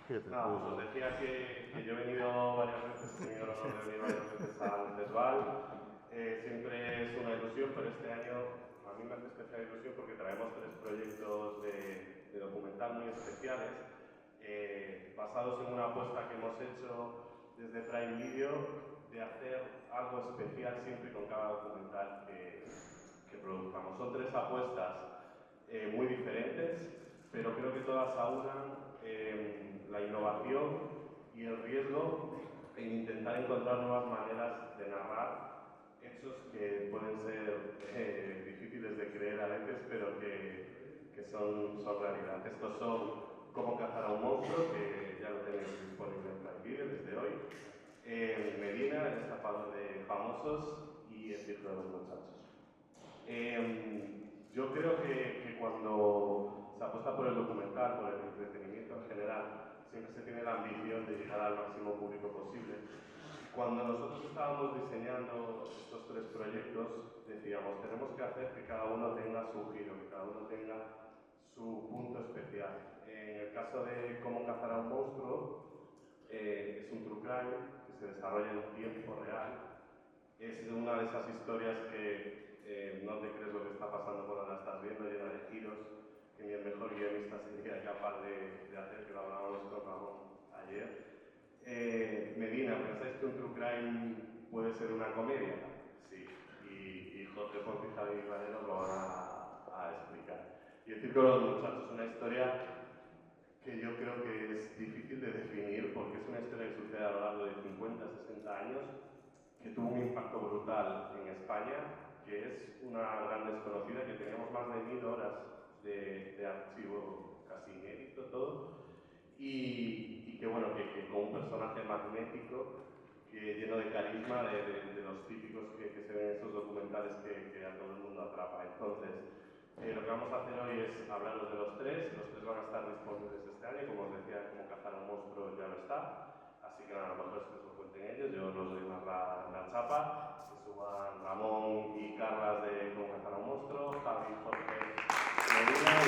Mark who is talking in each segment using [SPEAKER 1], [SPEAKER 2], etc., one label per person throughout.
[SPEAKER 1] Nada, pues os decía que yo he venido varias veces, he tenido el honor de venir varias veces al festival. Siempre es una ilusión, pero este año a mí me hace especial ilusión porque traemos 3 proyectos de documental muy especiales, basados en una apuesta que hemos hecho desde Prime Video de hacer algo especial siempre con cada documental que produzcamos. Son 3 apuestas muy diferentes, pero creo que todas aunan la innovación y el riesgo en intentar encontrar nuevas maneras de narrar hechos que pueden ser difíciles de creer a veces, pero que son realidad. Estos son Cómo cazar a un monstruo, que ya lo tenéis disponible en Prime Video desde hoy, Medina, el estafador de famosos, y El circo de los muchachos. Yo creo que cuando se apuesta por el documental, por el entretenimiento en general, siempre se tiene la ambición de llegar al máximo público posible. Cuando nosotros estábamos diseñando estos 3 proyectos, decíamos, tenemos que hacer que cada uno tenga su giro, que cada uno tenga su punto especial. En el caso de Cómo cazar a un monstruo, es un true crime que se desarrolla en tiempo real. Es una de esas historias que no te crees lo que está pasando cuando la estás viendo, llena de giros, que ni el mejor guionista sería capaz de hacer, que lo hablábamos con Ramón ayer. Medina, ¿pensáis que un true crime puede ser una comedia? Sí, y Jorge Ponce y Javi Valero lo van a explicar. Y El circo de los muchachos es una historia que yo creo que es difícil de definir porque es una historia que sucede a lo largo de 50, 60 años, que tuvo un impacto brutal en España, que es una gran desconocida, que teníamos más de 1000 horas de archivo casi inédito todo, y que bueno, que con un personaje magnético, que lleno de carisma, de los típicos que se ven en esos documentales que a todo el mundo atrapa. Entonces, lo que vamos a hacer hoy es hablaros de los 3 van a estar disponibles este año, como os decía, Como cazar a un monstruo ya lo está, así que nada, a lo mejor es que os lo cuenten ellos, yo os doy más la chapa, que suban Ramón y Carlas de Como cazar a un monstruo, Javi y Jorge Medina y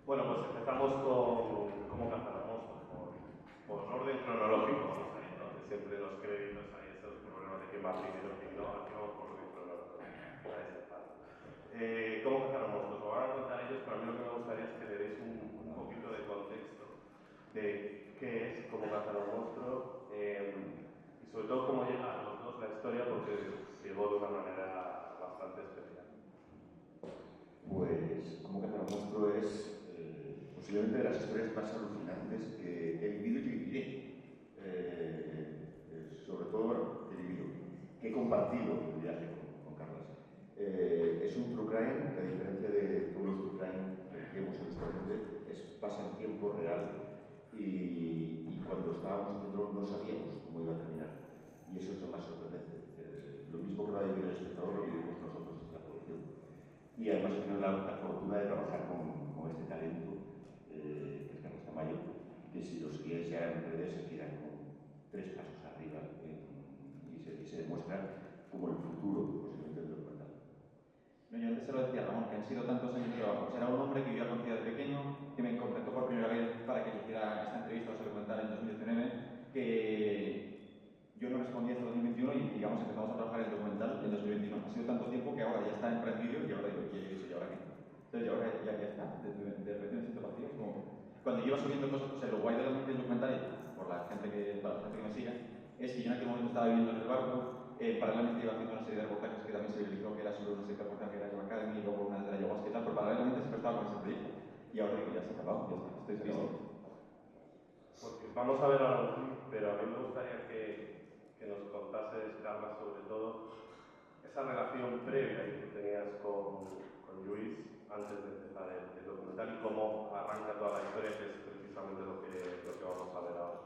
[SPEAKER 1] bueno, pues empezamos con Cómo cazar a un monstruo, por orden cronológico, vamos a ir, ¿no? Que siempre los créditos hay esos problemas de quién va primero, quién no, aquí vamos por orden cronológico. Ahí está. ¿Cómo cazar a un monstruo? Lo van a contar ellos, pero a mí lo que me gustaría es que le deis un poquito de contexto de qué es Cómo cazar a un monstruo y sobre todo cómo llega a los dos la historia, porque llegó de una manera bastante especial.
[SPEAKER 2] Pues Cómo cazar a un monstruo es posiblemente de las historias más alucinantes que he vivido y que viviré. Sobre todo, bueno, que he vivido, que he compartido el viaje con Carlas. Es un true crime que, a diferencia de todos los true crime que hemos visto actualmente, pasa en tiempo real y cuando estábamos haciendo no sabíamos cómo iba a terminar. Y eso es lo más sorprendente. Lo mismo que va a vivir el espectador lo vivimos nosotros desde la producción. Y además he tenido la fortuna de trabajar con este talento, que es Carlos Tamayo, que si los guías ya eran redes se quedan con 3 pasos arriba y se demuestra como el futuro posiblemente del documental.
[SPEAKER 3] No, yo antes se lo decía a Ramón, que han sido tantos años de trabajo. Era un hombre que yo ya conocía de pequeño, que me contactó por primera vez para que le hiciera esta entrevista o ese documental en 2019, que yo no respondí hasta 2021 y digamos empezamos a trabajar en el documental en 2021. Ha sido tanto tiempo que ahora ya está en Prime Video y ahora digo, ¿y ahora qué? Entonces ahora ya está, de repente me siento vacío. Como cuando yo iba subiendo cosas, pues lo guay del documental, por la gente que me siga, es que yo en aquel momento estaba viviendo en el barco. Paralelamente iba haciendo una serie de reportajes que también se viralizó, que era sobre una serie de reportajes que era Yoga Academy y luego una de la ayahuasca y tal, pero paralelamente siempre estaba con ese proyecto. Y ahora digo, ya se ha acabado, ya está, estoy triste.
[SPEAKER 1] Porque vamos a ver ahora un clip, pero a mí me gustaría que nos contases, Carla, sobre todo esa relación previa que tú tenías con Luis antes de empezar el documental y cómo arranca toda la historia, que es precisamente lo que vamos a ver ahora.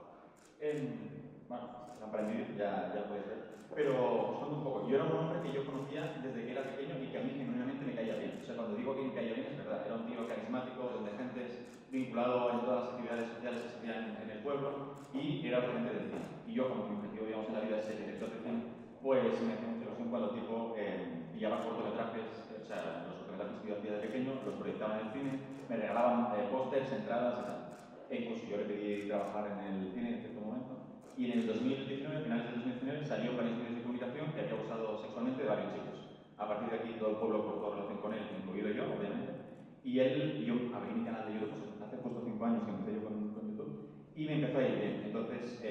[SPEAKER 3] Bueno, se han aprendido, ya podéis ver. Pero os cuento un poco. Yo era un hombre que yo conocía desde que era pequeño y que a mí genuinamente me caía bien. O sea, cuando digo que me caía bien es verdad. Era un tío carismático, donde gente vinculado en todas las actividades sociales que se hacían pueblo y era docente del cine. Y yo, como mi objetivo, digamos, en la vida es ser director de cine, pues me hacía mucha ilusión cuando tipo pillaba cortometrajes, o sea, los cortometrajes que yo hacía de pequeño, los proyectaba en el cine, me regalaban pósters, entradas y tal. E incluso yo le pedí trabajar en el cine en cierto momento. Y en el 2019, finales del 2019, salió en varios medios de comunicación que había abusado sexualmente de varios chicos. A partir de aquí todo el pueblo cortó relación con él, incluido yo, obviamente. Y yo abrí mi canal de YouTube hace justo 5 años que empecé yo con YouTube y me empezó a ir bien. Entonces,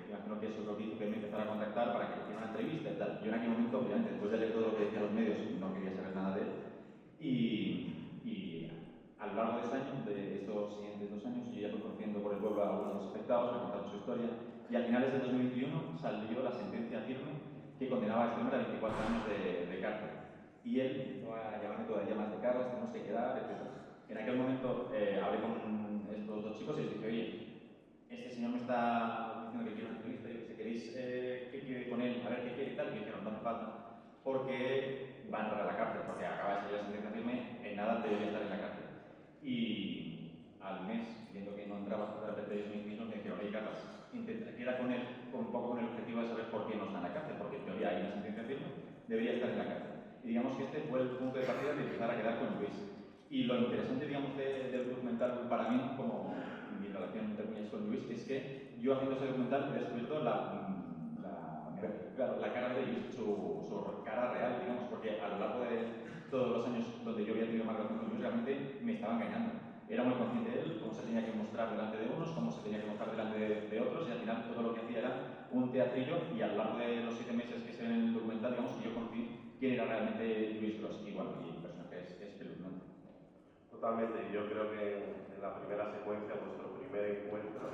[SPEAKER 3] imagino que eso es lo que hizo que me empezara a contactar para que le hiciera una entrevista y tal. Yo en aquel momento, obviamente, después de leer todo lo que decían los medios, no quería saber nada de él. Y a lo largo de este año, de estos siguientes 2 años, yo ya fui conociendo por el pueblo a algunos de los afectados, me contaron su historia. Y a finales de 2021 salió la sentencia firme que condenaba a este hombre a 24 años de cárcel. Y él empezó a llamarme todavía más de Carlos, tenemos que quedar, etc. En aquel momento hablé con estos 2 chicos y les dije, oye, este señor me está diciendo que quiere una entrevista, y si queréis que quede con él, a ver qué quiere y tal, y dijeron, no hace falta, porque va a entrar a la cárcel, porque acaba de salir la sentencia firme, en nada debería estar en la cárcel. Y al mes, viendo que no entraba, de repente ellos mismos me dijeron, oye, Carlos, queda con él un poco con el objetivo de saber por qué no está en la cárcel, porque en teoría hay una sentencia firme, debería estar en la cárcel. Y digamos que este fue el punto de partida de empezar a quedar con Luis. Y lo interesante, digamos, del documental para mí, como mi relación entre comillas con Luis, es que yo haciendo ese documental he descubierto la cara de Luis, su cara real, digamos, porque a lo largo de todos los años donde yo había tenido más relación con Luis, realmente me estaba engañando. Era muy consciente de él, cómo se tenía que mostrar delante de unos, cómo se tenía que mostrar delante de otros, y al final todo lo que hacía era un teatrillo, y a lo largo de los 7 meses que se ven en el documental, digamos que yo conocí quién era realmente Luis Gros, y bueno, y el personaje es espeluznante.
[SPEAKER 1] Totalmente, y yo creo que en la primera secuencia, vuestro primer encuentro,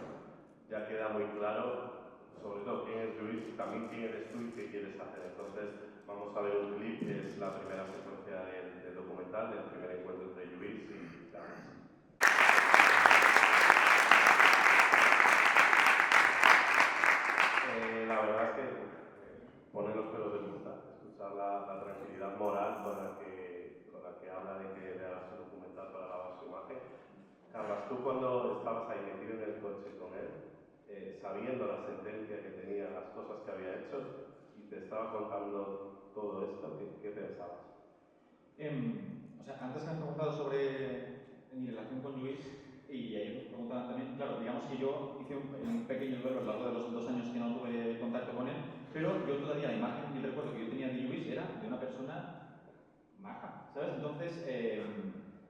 [SPEAKER 1] ya queda muy claro, sobre todo quién es Luis y también quién eres tú y qué quieres hacer. Entonces, vamos a ver un clip que es la primera secuencia del documental, del primer encuentro entre Luis y Carlos. La verdad es que pone los pelos de punta, escuchar la tranquilidad moral con la que habla de que le hagas un documental para lavar su imagen. Carlos, tú cuando estabas ahí metido en el coche con él, sabiendo la sentencia que tenía, las cosas que había hecho, y te estaba contando todo esto, ¿qué pensabas?
[SPEAKER 3] O sea, antes me han preguntado sobre mi relación con Luis y ellos me preguntaban también, claro, digamos que yo hice un pequeño duelo a lo largo de los 2 años que no tuve contacto con él, pero yo todavía la imagen y el recuerdo que yo tenía de Luis era de una persona maja, ¿sabes? Entonces,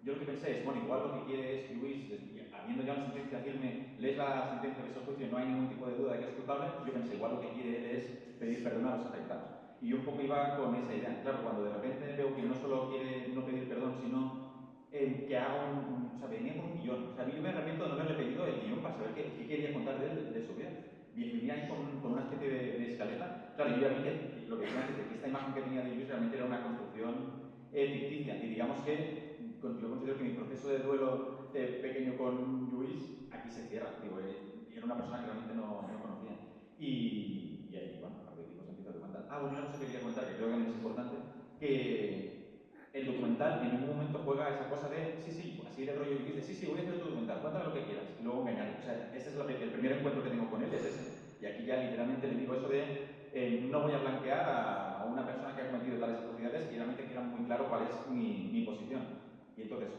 [SPEAKER 3] yo lo que pensé es, bueno, igual lo que quiere es Luis, habiendo ya una sentencia firme, lees la sentencia de ese juicio y no hay ningún tipo de duda de que es culpable, yo pensé, igual lo que quiere él es pedir perdón a los afectados. Y yo un poco iba con esa idea. Claro, cuando de repente veo que no solo quiere no pedir perdón, sino que haga o sea, venía con un guión. O sea, yo me arrepiento de no haberle pedido el guión para saber qué quería contar de él, de su vida. Venía ahí con una especie de escaleta. Claro, yo ya vi que lo que decía antes, que esta imagen que tenía de Luis realmente era una construcción ficticia. Y digamos que yo considero que mi proceso de duelo pequeño con Luis aquí se cierra. Digo, era una persona que realmente no conocía. Y bueno, a partir de aquí empieza el documental. Bueno, una cosa que quería comentar, que creo que también es importante, que el documental en ningún momento juega esa cosa de sí, así el rollo de sí, voy a hacer tu documental, cuéntame lo que quieras, y luego engañar. O sea, ese es el primer encuentro que tengo con él, es ese. Y aquí ya literalmente le digo eso de no voy a blanquear a una persona que ha cometido tales atrocidades y realmente queda muy claro cuál es mi posición. Y entonces,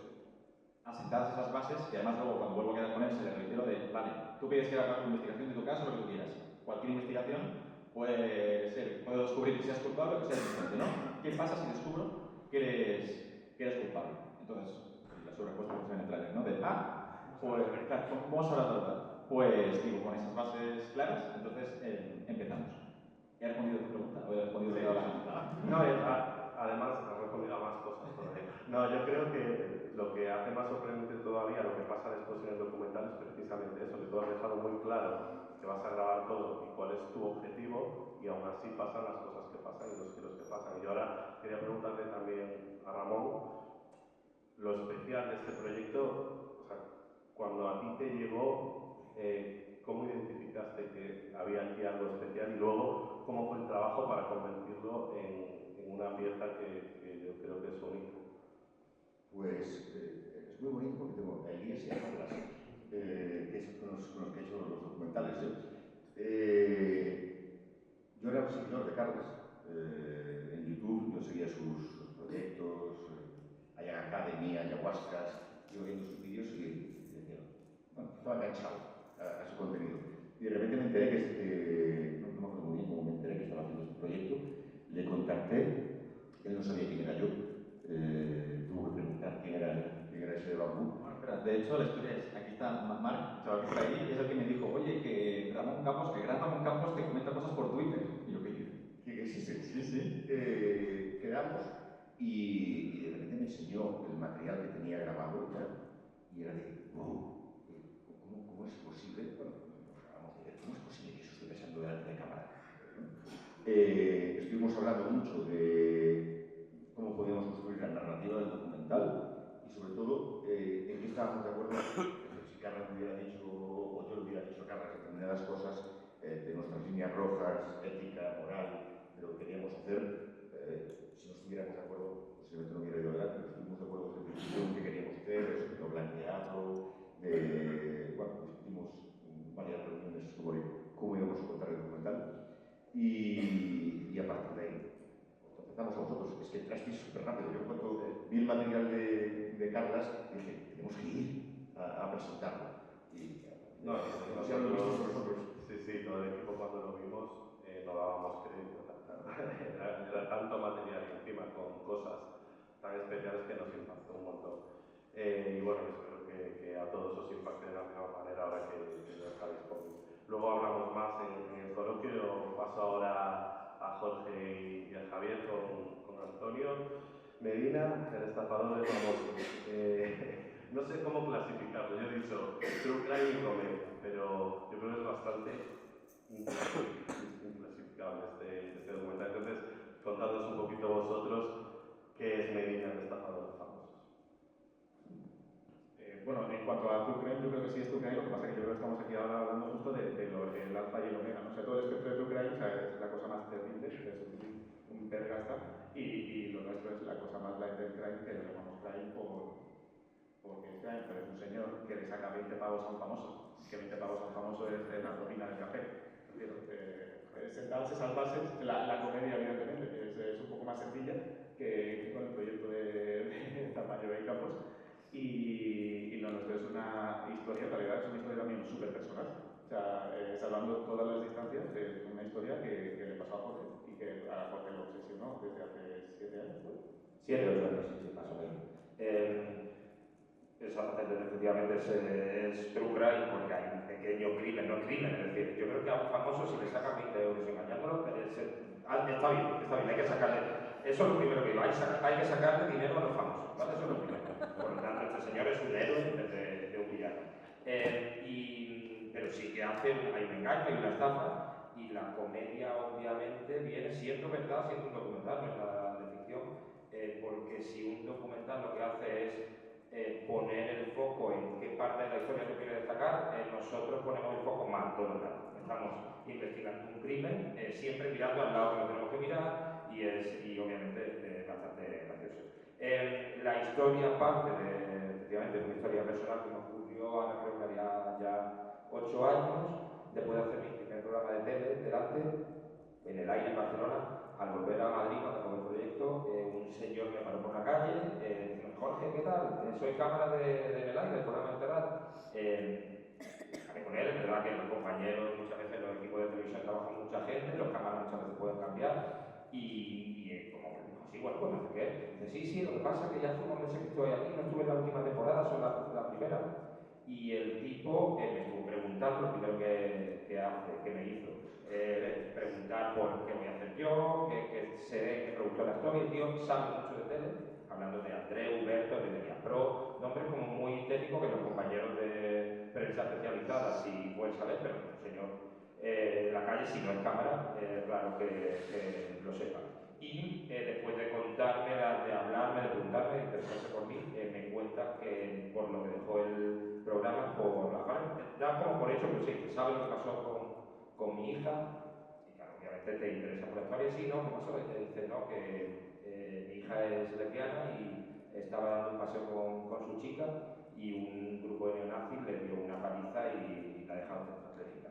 [SPEAKER 3] asentadas esas bases, que además luego cuando vuelvo a quedar con él se le reitero de, vale, tú pides que haga una investigación de tu caso, lo que tú quieras. Cualquier investigación puedo descubrir que seas culpable o que seas inocente, ¿no? ¿Qué pasa si descubro que eres culpable? Entonces, la respuesta que se ve en el trailer, ¿no? Pues, claro, vamos a hablar de verdad. Pues, digo, con esas bases claras, entonces empezamos. ¿He respondido a tu pregunta o he respondido a la pregunta?
[SPEAKER 1] No, además has respondido a más cosas todavía. No, yo creo que lo que hace más sorprendente todavía lo que pasa después en el documental es precisamente eso, que tú has dejado muy claro que vas a grabar todo y cuál es tu objetivo, y aún así pasan las cosas que pasan y los giros que pasan. Y yo ahora quería preguntarle también a Ramón lo especial de este proyecto, o sea, cuando a ti te llegó, ¿cómo identificaste que había aquí algo especial? Y luego, ¿cómo fue el trabajo para convertirlo en una pieza que yo creo que es único?
[SPEAKER 2] Pues es muy bonito porque tengo Elías y Atlas, que con los que he hecho los documentales. Yo era seguidor de Carles. En YouTube yo seguía sus proyectos, Academy, Ayahuascas, iba viendo sus vídeos y decía, bueno, estaba enganchado a su contenido. Y de repente me enteré que, no me acuerdo muy bien cómo me enteré que estaba haciendo este proyecto, le contacté, él no sabía quién era yo, tuvo que preguntar quién era ese de Bambú.
[SPEAKER 3] Bueno, espera, de hecho la historia es, aquí está Marc, chaval que está ahí, es el que me dijo, oye, que Ramón Campos, que gran Ramón Campos te comenta cosas por Twitter. Y yo, ¿qué dices?
[SPEAKER 2] ¿Qué existe?
[SPEAKER 3] Sí, sí.
[SPEAKER 2] Quedamos y de repente me enseñó el material que tenía grabado y era de, wow, ¿cómo es posible? Bueno, nos acabamos de ver, ¿cómo es posible que eso esté pasando delante de cámara? Estuvimos hablando mucho de cómo podíamos construir la narrativa del documental y sobre todo en qué estábamos de acuerdo. Si Carla me hubiera dicho, o yo le hubiera dicho a Carla determinadas cosas de nuestras líneas rojas, ética, moral, de lo que queríamos hacer, si no estuviéramos de acuerdo, posiblemente no hubiera ido adelante, pero estuvimos de acuerdo desde el principio en qué queríamos hacer, eso, de no blanquearlo, bueno, discutimos varias reuniones sobre cómo íbamos a contar el documental y a partir de ahí empezamos a vosotros. Es que entrasteis súper rápido. Yo cuando vi el material de Carlas dije, tenemos que ir a presentarlo. Y
[SPEAKER 1] no,
[SPEAKER 2] ya lo visteis vosotros.
[SPEAKER 1] Sí, todo el equipo cuando lo vimos no dábamos crédito. Era tanto material y encima con cosas tan especiales que nos impactó un montón. Y bueno, espero que a todos os impacte de la misma manera ahora que ya está disponible. Luego hablamos más en el coloquio. Paso ahora a Jorge y a Javier con Antonio Medina, el estafador de famosos. No sé cómo clasificarlo. Yo he dicho true crime y comedia, pero yo creo que es bastante inclasificable este documental. Entonces, contadnos un poquito vosotros qué es Medina, el estafador de famosos.
[SPEAKER 4] Bueno, en cuanto a True Crime, yo creo que sí es True Crime, lo que pasa es que yo creo que estamos aquí ahora hablando justo del alfa y el omega, ¿no? O sea, todo el espectro de True Crime, o sea, es la cosa más terrible, es un pergasta, y lo nuestro es la cosa más light del crime, que lo llamamos crime porque es crime, pero es un señor que le saca 20 pavos a un famoso, que 20 pavos a un famoso es la propina del café. Sentarse, salvarse, la comedia evidentemente es un poco más sencilla que con el proyecto de Tamayo y Campos. Y lo nuestro es una historia, en realidad es una historia también súper personal. O sea, salvando todas las distancias, es una historia que le pasó a Jorge y que a Jorge lo obsesionó desde hace 7 años.
[SPEAKER 5] 7 o 8 años, sí, más o menos. Exactamente, efectivamente es true crime porque hay un pequeño crimen, no crimen, es decir, yo creo que a un famoso si le sacan 20 euros engañándolo, está bien, hay que sacarle, eso es lo primero que digo, hay que sacarle dinero a los famosos, ¿vale? Eso es lo primero. Por lo tanto, este señor es un héroe en vez de un villano. Pero sí que hay un engaño, hay una estafa, y la comedia obviamente viene siendo verdad, siendo un documental, no es nada de ficción, porque si un documental lo que hace es poner el foco en qué parte de la historia se quiere destacar, nosotros ponemos el foco mal todo el rato. Estamos investigando un crimen, siempre mirando al lado que lo tenemos que mirar y obviamente bastante gracioso. La historia parte efectivamente, de una historia personal que me ocurrió, ahora creo que haría ya 8 años, después de hacer mi primer programa de tele delante, en el aire en Barcelona. Al volver a Madrid, cuando acabó el proyecto, un señor me paró por la calle, diciendo, Jorge, ¿qué tal? Soy cámara de el aire, del programa de Terrat. Hablé con él, es verdad que los compañeros, muchas veces los equipos de televisión trabajan mucha gente, los cámaras muchas veces pueden cambiar, y como me dijo, sí, bueno, pues no sé qué. Dice, sí, lo que pasa es que ya hace unos meses que estoy aquí, no estuve en la última temporada, solo la primera. Y el tipo me estuvo preguntando, lo primero que me hizo, preguntar por qué voy a hacer yo, qué sé, qué productora estoy. El tío sabe mucho de tele, hablando de Andreu, Huberto, de Mediapro, nombres como muy técnicos que los compañeros de prensa especializada sí pueden saber, pero el señor de la calle, si no es cámara, claro que lo sepa. Y después de contarme, de hablarme, de preguntarme, de interesarse por mí, me cuenta que por lo que dejó el programa, da como por hecho que sí, que sabe lo que pasó con mi hija, y claro, obviamente te interesa por la historia, sí, ¿no? ¿Qué pasó? Y te dice, no, que mi hija es lesbiana y estaba dando un paseo con su chica y un grupo de neonazis le dio una paliza y la dejaron tetrapléjica.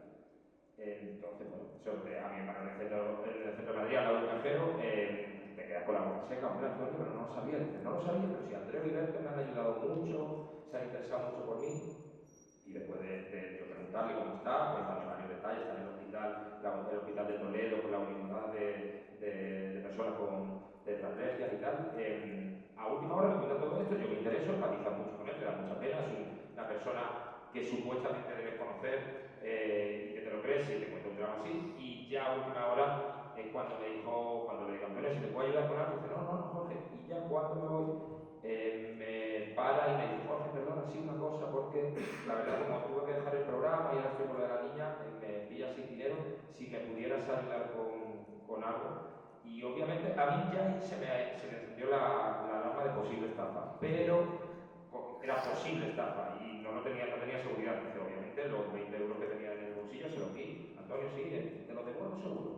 [SPEAKER 5] Entonces, bueno, a mí me paró en el centro de Madrid, al lado del cajero, te quedas con la boca seca, hombre, Antonio, pero no lo sabía. Dice, no lo sabía, pero si Andreu y Berto me han ayudado mucho, se han interesado mucho por mí. Y después de yo preguntarle cómo está, pues darle varios detalles, está en el hospital de Toledo, con la unidad de personas con tetraplegia y tal. A última hora me cuenta todo esto, yo me intereso, empatizo mucho con él, me da mucha pena, es una persona que supuestamente debes conocer y que te lo crees y te cuenta un drama así. Y ya a última hora es cuando le digo, Antonio, si te puedo ayudar con algo, dice, no, Jorge, y ya cuando me voy, me para y me dice, Jorge, perdona, sí, una cosa, porque la verdad, como tuve que dejar el programa y ahora estoy por lo de la niña, me pilla sin dinero, si me pudieras ayudar con algo. Y obviamente a mí ya se me encendió la alarma de posible estafa, pero era posible estafa y no tenía seguridad. Dice, obviamente los 20 euros que tenía en el bolsillo se los di. Antonio, sí, te los devuelvo seguro.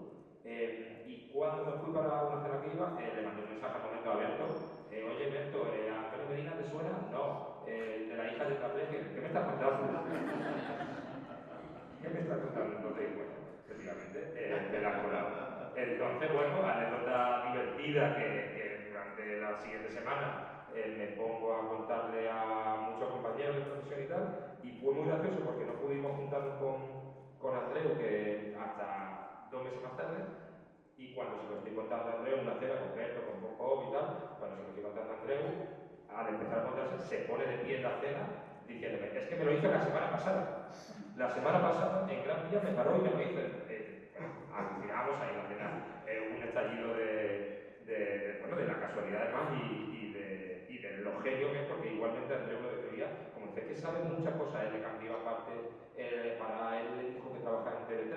[SPEAKER 5] Y cuando me fui para una cena que iba, le mandé un mensaje al momento a Berto. Oye, Berto, ¿a Antonio Medina te suena? No, de la hija de tetrapléjica. ¿Qué me estás contando? ¿Qué me estás contando? Entonces, bueno, efectivamente, te la han colado. Entonces, bueno, anécdota divertida que durante la siguiente semana me pongo a contarle a muchos compañeros de profesión y tal, y fue muy gracioso porque no pudimos juntarnos con Andreu, que hasta 2 meses más tarde, y cuando se lo estoy contando a Andreu, una cena con Berto, con Bob y tal, cuando se lo estoy contando a Andreu, al empezar a contarse, se pone de pie en la cena diciéndome, es que me lo hice la semana pasada. La semana pasada en Gran Vía me paró y me lo hice. Alucinamos ahí en la cena, un estallido de la casualidad además y de lo genio que es, porque igualmente Andreu lo describía, como dice que sabe muchas cosas, él le cambió aparte, para él le dijo que trabajaba en TV3,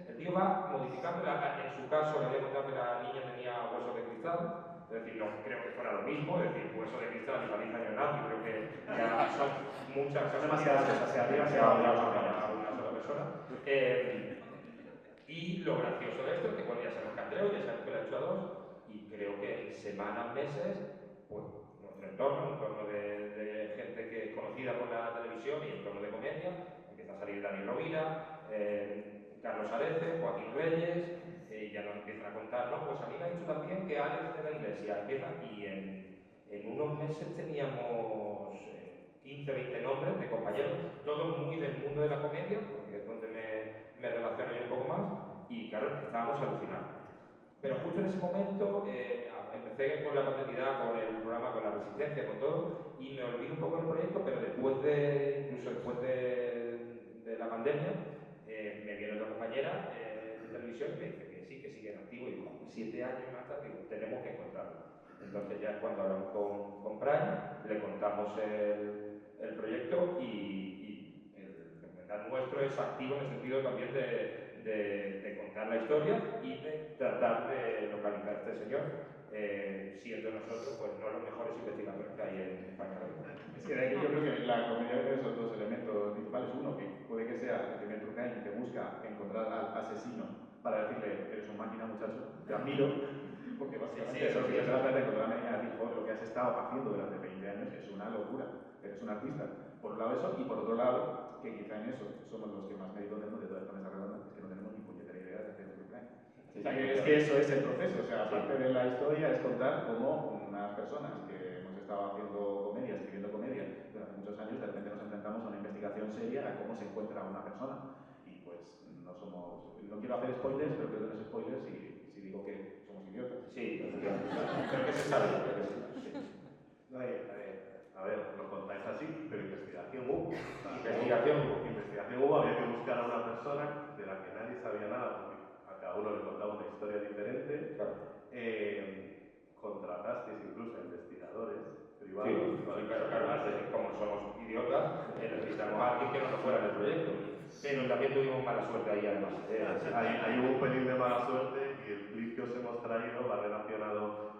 [SPEAKER 5] el tío va modificando, en su caso le había contado que la niña tenía huesos de cristal, es decir, no creo que fuera lo mismo, es decir, hueso de cristal y paliza neonazi, creo que ya son muchas cosas, demasiadas cosas, demasiado para una sola persona. Y lo gracioso de esto es que, bueno, ya sabemos que Andreu, ya sabemos que lo ha hecho a 2, y creo que en semanas, meses, pues nuestro entorno de gente que es conocida por la televisión y entorno de comedia, empieza a salir Dani Rovira, Carlos Arece, Joaquín Reyes, y ya nos empiezan a contar, ¿no? Pues a mí me ha dicho también que Alex de la Iglesia empieza, y en unos meses teníamos 15, 20 nombres de compañeros, todos muy del mundo de la comedia, porque es donde me relaciono yo un poco más, y claro, estábamos alucinando. Pero justo en ese momento empecé con la paternidad, con el programa, con la resistencia, con todo, y me olvidé un poco del proyecto, pero incluso después de la pandemia, me viene otra compañera de televisión y me dice que sí, que sigue en activo, y digo, 7 años más tarde, digo, tenemos que encontrarlo. Entonces ya es cuando hablamos con Prime, le contamos el proyecto y el documental nuestro es activo en el sentido también de contar la historia y de tratar de localizar a este señor, siendo nosotros pues no los mejores investigadores que hay en España.
[SPEAKER 4] Es que de aquí yo creo que la comedia tiene esos 2 elementos principales. Uno, que puede que sea el primer true crime que busca encontrar al asesino para decirle, eres un máquina, muchacho, te admiro, porque básicamente eso sí que se trata de encontrar a Medina y decir, lo que has estado haciendo durante 20 años es una locura, eres un artista. Por un lado eso, y por otro lado, que quizá en eso somos los que más mérito tenemos de toda esta mesa redonda, es que no tenemos ni puñetera idea de hacer un true crime. O sea, que es que eso es el proceso, o sea, aparte de la historia es contar cómo unas personas que hemos estado haciendo comedia, escribiendo comedia durante muchos años, de repente nos enfrentamos a una investigación seria a cómo se encuentra una persona. Y pues no quiero hacer spoilers, pero creo que no es spoilers si digo que somos idiotas.
[SPEAKER 5] Sí, creo que se sabe, creo que sí.
[SPEAKER 1] A ver, lo contáis así, pero investigación hubo.
[SPEAKER 5] Investigación hubo.
[SPEAKER 1] Había que buscar a una persona de la que nadie sabía nada, porque a cada uno le contaba una historia diferente.
[SPEAKER 5] Claro.
[SPEAKER 1] Contratasteis incluso a investigadores privados.
[SPEAKER 5] Sí, claro, como somos idiotas, necesitamos a alguien que no nos fuera del proyecto. Pero también tuvimos mala suerte ahí, además.
[SPEAKER 1] Ahí hubo un pelín de mala suerte y el clip que os hemos traído va relacionado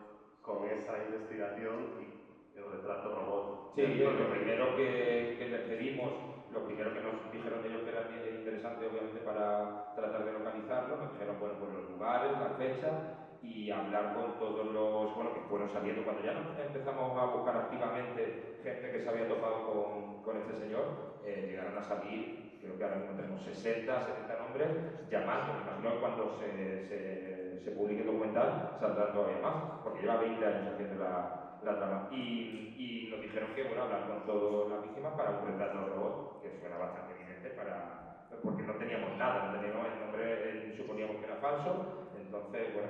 [SPEAKER 1] con esa investigación y el retrato robot.
[SPEAKER 5] Sí, lo primero que les pedimos, lo primero que nos dijeron ellos que era interesante, obviamente, para tratar de localizarlo, nos dijeron, bueno, pues los lugares, las fechas y hablar con todos los, bueno, que fueron saliendo. Cuando ya empezamos a buscar activamente gente que se había topado con este señor, llegaron a salir, creo que ahora mismo tenemos 60, 70 nombres, llamando. Me imagino que cuando se publique el documental saldrán todavía más, porque lleva 20 años haciendo la trama. Y nos dijeron que, bueno, hablar con todas las víctimas para un retrato robot, que suena bastante evidente porque no teníamos nada, no teníamos el nombre, suponíamos que era falso, entonces, bueno,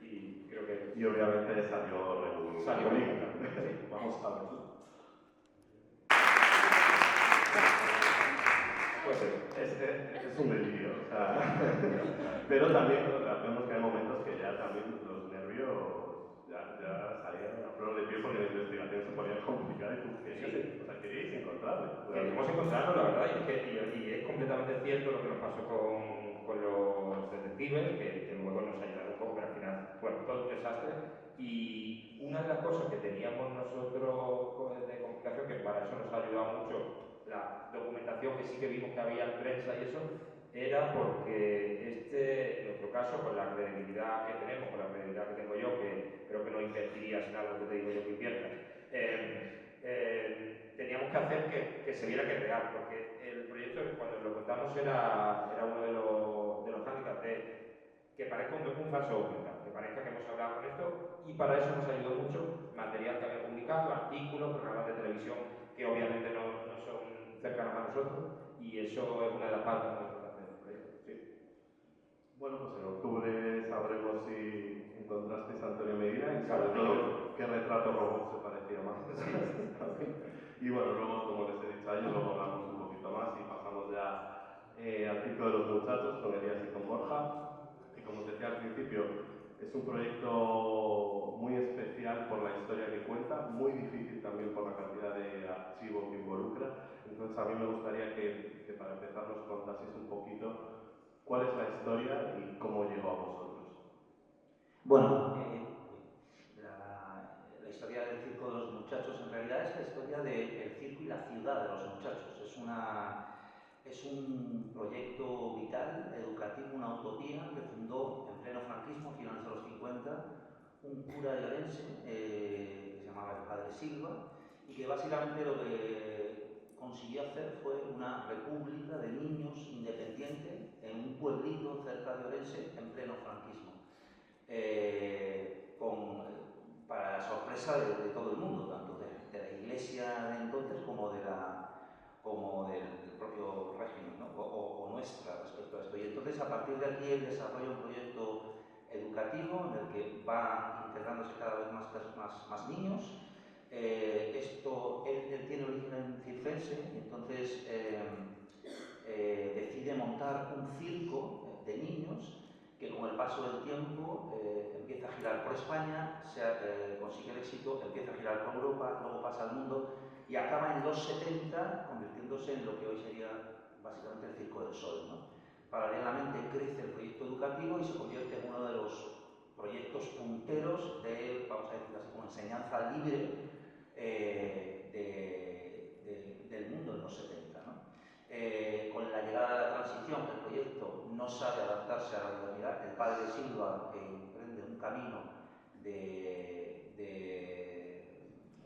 [SPEAKER 5] y creo que...
[SPEAKER 1] Y obviamente salió bien.
[SPEAKER 5] Sí.
[SPEAKER 1] Vamos a verlo.
[SPEAKER 5] Pues
[SPEAKER 1] Es un delirio, o sea, pero también vemos que hay momentos que ya también los nervios ya salían a flor de piel porque la investigación se ponía complicada y tú queríais encontrarle.
[SPEAKER 5] queríamos encontrarlo, la verdad, y es completamente cierto lo que nos pasó con los detectives, que luego nos ayudaron un poco, pero al final, bueno, todo un desastre. Y una de las cosas que teníamos nosotros de complicación, que para eso nos ha ayudado mucho la documentación que sí que vimos que había en prensa y eso, era porque en nuestro caso, con la credibilidad que tenemos, con la credibilidad que tengo yo, que creo que no invertirías en algo que te digo yo que inviertas, teníamos que hacer que se viera que es real, porque el proyecto, cuando lo contamos, era uno de los hándicaps de que parezca un falso documental, que parezca que hemos hablado con esto, y para eso nos ayudó mucho material que había publicado, artículos, programas de televisión que obviamente no son cercanos a nosotros, y eso es una de las partes muy importantes del proyecto. Sí.
[SPEAKER 1] Bueno, pues en octubre sabremos si encontrasteis a Antonio Medina y
[SPEAKER 5] Claro,
[SPEAKER 1] sobre todo qué retrato robot se parecía más. Y bueno, luego, como les he dicho a ellos, luego hablamos un poquito más y pasamos ya al Circo de los Muchachos con Elías y con Borja. Y como os decía al principio, es un proyecto muy especial por la historia que cuenta, muy difícil también por la cantidad de archivo que involucra. Entonces a mí me gustaría que para empezar nos contaseis un poquito cuál es la historia y cómo llegó a vosotros.
[SPEAKER 6] Bueno, la historia del Circo de los Muchachos en realidad es la historia del circo y la ciudad de los muchachos. Es un proyecto vital, educativo, una utopía que fundó en pleno franquismo, a finales de los 50, un cura de Orense que se llamaba el Padre Silva, y que básicamente lo que consiguió hacer fue una república de niños independiente en un pueblito cerca de Orense en pleno franquismo. Para la sorpresa de todo el mundo, tanto de la iglesia de entonces como del propio régimen, ¿no? o nuestra respecto a esto. Y entonces a partir de aquí él desarrolla un proyecto educativo en el que van integrándose cada vez más niños. Él tiene origen en circense y entonces decide montar un circo de niños que con el paso del tiempo empieza a girar por España, consigue el éxito, empieza a girar por Europa, luego pasa al mundo y acaba en los 70 convirtiéndose en lo que hoy sería básicamente el Circo del Sol, ¿no? Paralelamente crece el proyecto educativo y se convierte en uno de los proyectos punteros de, vamos a decir así, como enseñanza libre del mundo en los 70, ¿no? Con la llegada de la transición, el proyecto no sabe adaptarse a la modernidad. El Padre Silva emprende un camino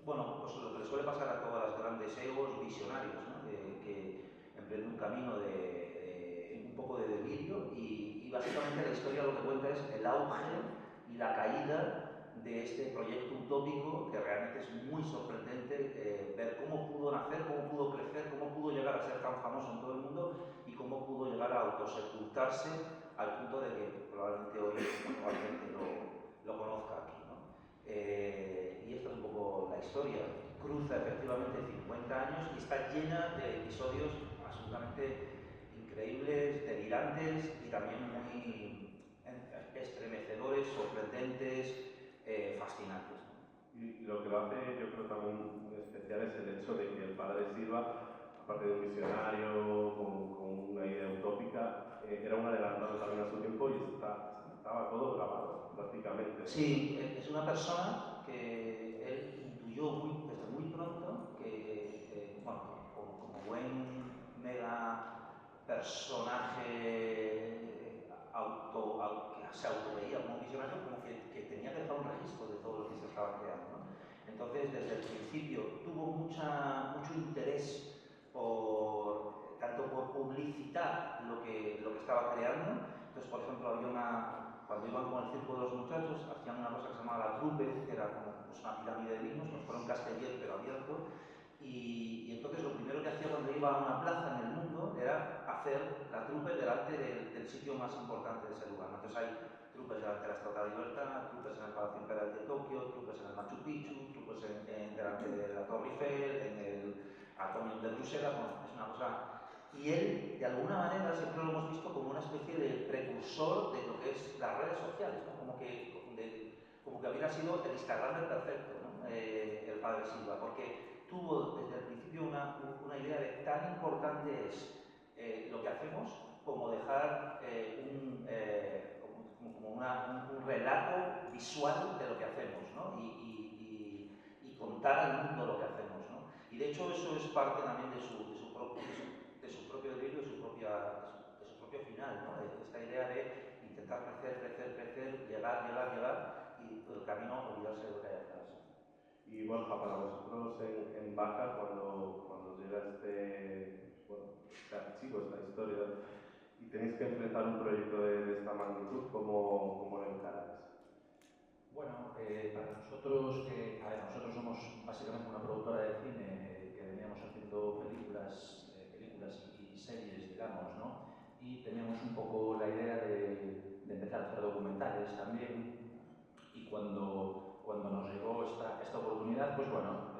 [SPEAKER 6] bueno, pues lo que le suele pasar a todas las grandes egos visionarios, ¿no? que emprende un camino un poco de delirio y básicamente la historia lo que cuenta es el auge y la caída de este proyecto utópico que realmente es muy sorprendente ver cómo pudo nacer, cómo pudo crecer, cómo pudo llegar a ser tan famoso en todo el mundo y cómo pudo llegar a autosepultarse al punto de que probablemente hoy mucha gente lo conozca aquí, ¿no? Y esta es un poco la historia. Cruza efectivamente 50 años y está llena de episodios absolutamente increíbles, delirantes y también muy estremecedores, sorprendentes, fascinantes.
[SPEAKER 1] Y lo que lo hace, yo creo también especial es el hecho de que el Padre Silva, aparte de un visionario con una idea utópica, era un adelantado también a su tiempo y estaba todo grabado prácticamente.
[SPEAKER 6] Sí, es una persona que él intuyó desde muy pronto que, bueno, como buen mega personaje que se autoveía como visionario, como que tenía que dejar un registro de todo lo que se estaba creando, ¿no? Entonces, desde el principio tuvo mucho interés publicitar lo que estaba creando. Entonces, por ejemplo, cuando iban con el Circo de los Muchachos, hacían una cosa que se llamaba la trupe, que era como pues, una pirámide de vinos, como fuera un Castellet pero abierto. Y entonces lo primero que hacía cuando iba a una plaza en el mundo era hacer la trupe delante del sitio más importante de ese lugar. Entonces hay trupes delante de la Estatua de Libertad, trupes en el Palacio Imperial de Tokio, trupes en el Machu Picchu, trupes delante de la Torre Eiffel, en el Atomium de Bruselas. Bueno, es una cosa. Y él, de alguna manera, siempre lo hemos visto como una especie de precursor de lo que es las redes sociales, ¿no? Como que hubiera sido el Instagram perfecto, ¿no? El padre Silva, porque tuvo desde el principio una idea de tan importante es lo que hacemos como dejar un relato visual de lo que hacemos, ¿no? y contar al mundo lo que hacemos, ¿no? Y de hecho eso es parte también de su propio delirio, de su propio final, ¿no? Esta idea de intentar crecer, llegar y por el camino olvidarse de lo que hay atrás.
[SPEAKER 1] Y Borja, para vosotros en Vaca, cuando llega este archivo, esta historia, y tenéis que enfrentar un proyecto de esta magnitud, ¿cómo lo encaráis?
[SPEAKER 7] Bueno, para nosotros, nosotros somos básicamente una productora de cine que veníamos haciendo películas y series, digamos, ¿no? Y teníamos un poco la idea de empezar a hacer documentales también. Y cuando nos llegó esta oportunidad, pues bueno,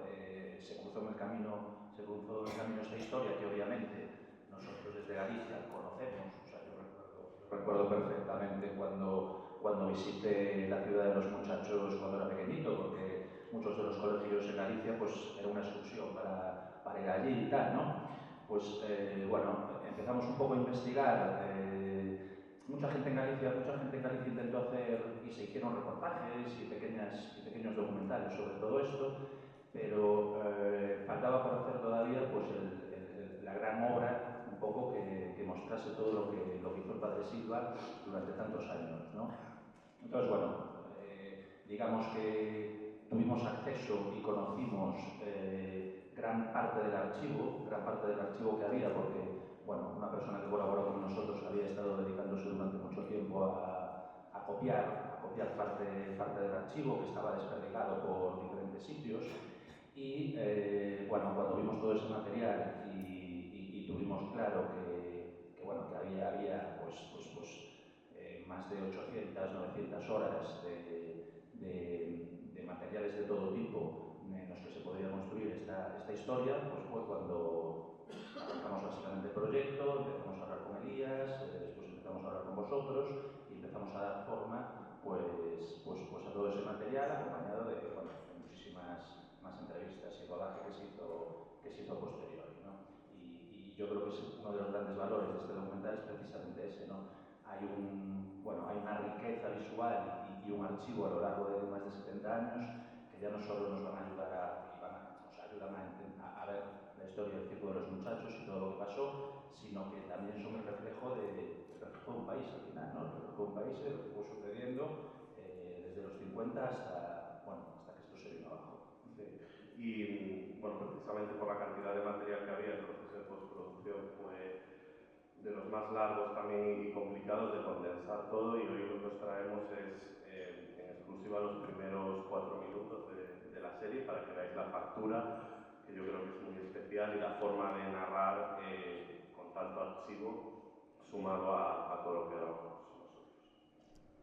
[SPEAKER 7] se cruzó en el camino esta historia que obviamente nosotros desde Galicia conocemos. O sea, yo recuerdo perfectamente cuando visité la ciudad de los muchachos cuando era pequeñito, porque muchos de los colegios en Galicia pues era una excursión para ir allí y tal, ¿no? Pues bueno, empezamos un poco a investigar. Mucha gente en Galicia intentó hacer y se hicieron reportajes y pequeños documentales sobre todo esto, pero faltaba por hacer todavía pues la gran obra un poco que mostrase todo lo que hizo el padre Silva durante tantos años, ¿no? Entonces, bueno, digamos que tuvimos acceso y conocimos gran parte del archivo que había, porque, bueno, una persona que colaboró con nosotros había estado dedicándose durante mucho tiempo a copiar parte del archivo que estaba desperdigado por diferentes sitios. Y, bueno, cuando vimos todo ese material y tuvimos claro que había más de 800, 900 horas de materiales de todo tipo en los que se podría construir esta historia, pues fue cuando arrancamos básicamente el proyecto, empezamos a hablar con Elías, después empezamos a hablar con vosotros y empezamos a dar forma pues a todo ese material, acompañado de muchísimas más entrevistas y rodaje que se hizo a posteriori, ¿no? Y yo creo que es uno de los grandes valores de este documental es precisamente ese, ¿no? Hay una riqueza visual y un archivo a lo largo de más de 70 años que ya no solo nos van a ayudar ayudan a ver la historia del Circo de los Muchachos y todo lo que pasó, sino que también son el reflejo de un país al final, ¿no? El reflejo de un país de lo que fue sucediendo desde los 50 hasta que esto se vino abajo.
[SPEAKER 1] Sí. Y bueno, precisamente por la cantidad de material que había, el proceso de postproducción fue de los más largos también y complicados de condensar todo, y hoy lo que os traemos es en exclusiva los primeros 4 minutos de la serie para que veáis la factura, que yo creo que es muy especial, y la forma de narrar